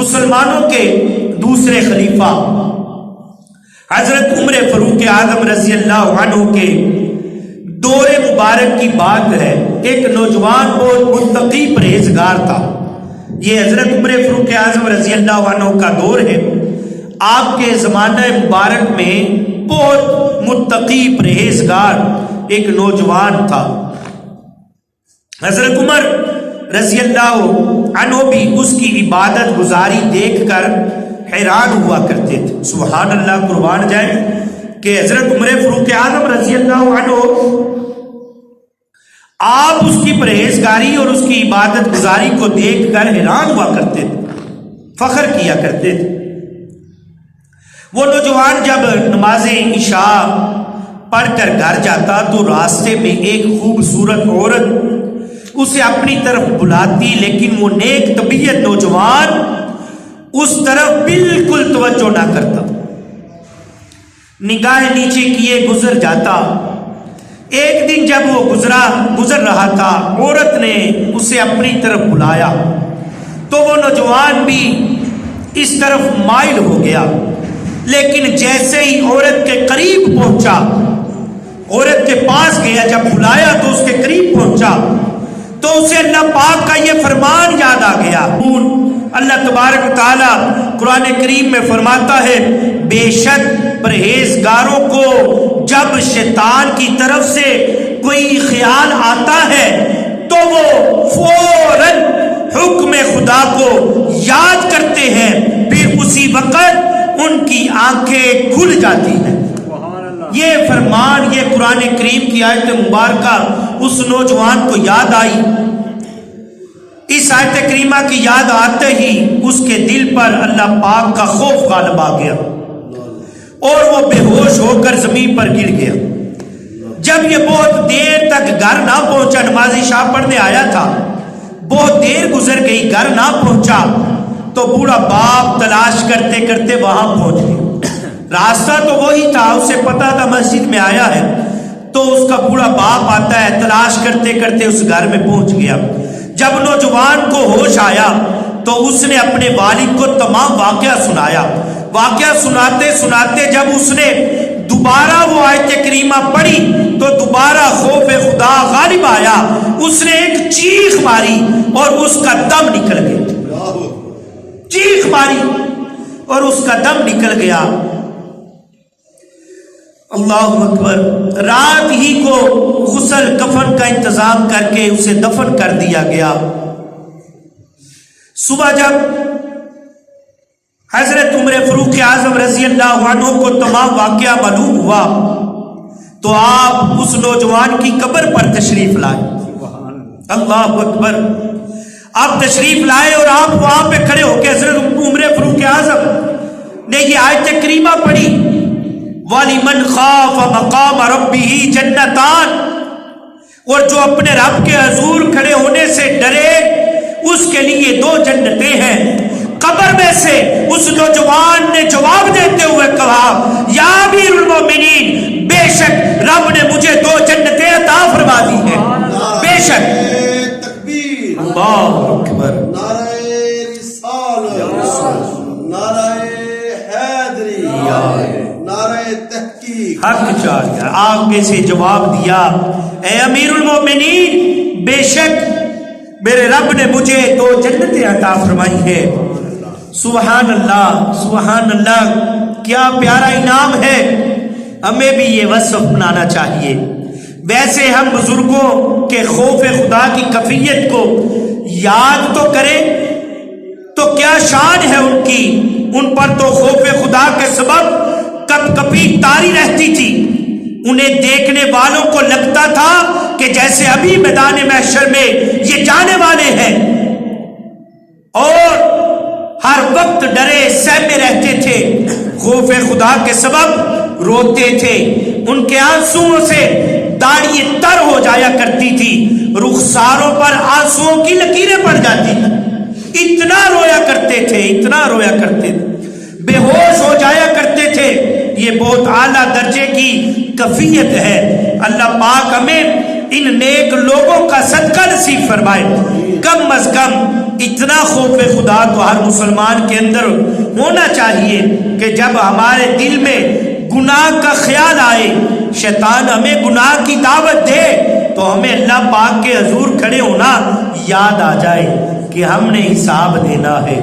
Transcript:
مسلمانوں کے دوسرے خلیفہ حضرت عمر فاروق اعظم رضی اللہ عنہ کے دور مبارک کی بات ہے. ایک نوجوان بہت متقی پرہیزگار تھا. یہ حضرت عمر فاروق اعظم رضی اللہ عنہ کا دور ہے. آپ کے زمانہ مبارک میں بہت متقی پرہیزگار ایک نوجوان تھا. حضرت عمر رضی اللہ عنہ بھی اس کی عبادت گزاری دیکھ کر حیران ہوا کرتے تھے. سبحان اللہ، قربان جائے کہ حضرت عمر فاروق اعظم رضی اللہ عنہ آپ اس کی پرہیزگاری اور اس کی عبادت گزاری کو دیکھ کر حیران ہوا کرتے تھے، فخر کیا کرتے تھے. وہ نوجوان جب نماز عشاء پڑھ کر گھر جاتا تو راستے میں ایک خوبصورت عورت اسے اپنی طرف بلاتی، لیکن وہ نیک طبیعت نوجوان اس طرف بالکل توجہ نہ کرتا، نگاہ نیچے کیے گزر جاتا. ایک دن جب وہ گزر رہا تھا، عورت نے اسے اپنی طرف بلایا تو وہ نوجوان بھی اس طرف مائل ہو گیا. لیکن جیسے ہی عورت کے قریب پہنچا، عورت کے پاس گیا، جب بلایا تو اس کے قریب پہنچا تو اسے اللہ پاک کا یہ فرمان یاد آ گیا. اللہ تبارک و تعالی قرآن کریم میں فرماتا ہے، بے شک پرہیزگاروں کو جب شیطان کی طرف سے کوئی خیال آتا ہے تو وہ فوراً حکم خدا کو یاد کرتے ہیں، پھر اسی وقت ان کی آنکھیں کھل جاتی ہیں. یہ فرمان، یہ قرآن کریم کی آیت مبارکہ اس نوجوان کو یاد آئی. اس آیت کریمہ کی یاد آتے ہی اس کے دل پر اللہ پاک کا خوف غالب آ گیا اور وہ بے ہوش ہو کر زمین پر گر گیا. جب یہ بہت دیر تک گھر نہ پہنچا، نماز عشاء پڑھنے آیا تھا، بہت دیر گزر گئی، گھر نہ پہنچا تو بوڑھا باپ تلاش کرتے کرتے وہاں پہنچ گیا. راستہ تو وہی تھا، اسے پتا تھا مسجد میں آیا ہے، تو اس کا بوڑھا باپ آتا ہے، تلاش کرتے کرتے اس گھر میں پہنچ گیا. جب نوجوان کو ہوش آیا تو اس نے اپنے والد کو تمام واقعہ سنایا. واقعہ سناتے سناتے جب اس نے دوبارہ وہ آیت کریمہ پڑھی تو دوبارہ خوف خدا غالب آیا. اس نے ایک چیخ ماری اور اس کا دم نکل گیا. چیخ ماری اور اس کا دم نکل گیا. اللہ اکبر. رات ہی کو غسل کفن کا انتظام کر کے اسے دفن کر دیا گیا. صبح جب حضرت عمر فاروق اعظم رضی اللہ عنہ کو تمام واقعہ معلوم ہوا تو آپ اس نوجوان کی قبر پر تشریف لائے. اللہ اکبر. آپ تشریف لائے اور آپ وہاں پہ کھڑے ہو کے حضرت عمر فاروق اعظم نے یہ آیت کریمہ پڑھی، وَلِمَنْ خَافَ مَقَامَ رَبِّهِ جَنَّتَانِ، اور جو اپنے رب کے حضور کھڑے ہونے سے ڈرے اس کے لیے 2 جنتیں ہیں. قبر میں سے اس نوجوان نے جواب دیتے ہوئے کہا، یا امیر المومنین، بے شک رب نے مجھے 2 جنتیں عطا فرما دی ہیں. بے شک. تکبیر. اللہ اکبر. نعرہ رسالت، نعرہ حیدری، نعرہ تحقیق. حق چاہیے. آگے سے جواب دیا، اے امیر المومنین، بے شک میرے رب نے مجھے 2 جنتیں عطا فرمائی ہے. سبحان اللہ، سبحان اللہ. کیا پیارا انعام ہے. ہمیں بھی یہ وصف بنانا چاہیے. ویسے ہم بزرگوں کے خوف خدا کی کیفیت کو یاد تو کریں تو کیا شان ہے ان کی. ان پر تو خوف خدا کے سبب کپ کپی تاری رہتی تھی. انہیں دیکھنے والوں کو لگتا تھا کہ جیسے ابھی میدان محشر میں یہ جانے والے ہیں، اور ہر وقت ڈرے سہمے رہتے تھے. خوف خدا کے سبب روتے تھے. ان کے آنسوؤں سے داڑھی تر ہو جایا کرتی تھی، رخساروں پر آنسوؤں کی لکیریں پڑ جاتی تھی. اتنا رویا کرتے تھے، اتنا رویا کرتے تھے، بے ہوش ہو جایا کرتے تھے. یہ بہت اعلیٰ درجے کی کیفیت ہے. اللہ پاک ہمیں ان نیک لوگوں کا صدقہ نصیب فرمائے. کم از کم اتنا خوف خدا تو ہر مسلمان کے اندر ہونا چاہیے کہ جب ہمارے دل میں گناہ کا خیال آئے، شیطان ہمیں گناہ کی دعوت دے، تو ہمیں اللہ پاک کے حضور کھڑے ہونا یاد آ جائے کہ ہم نے حساب دینا ہے۔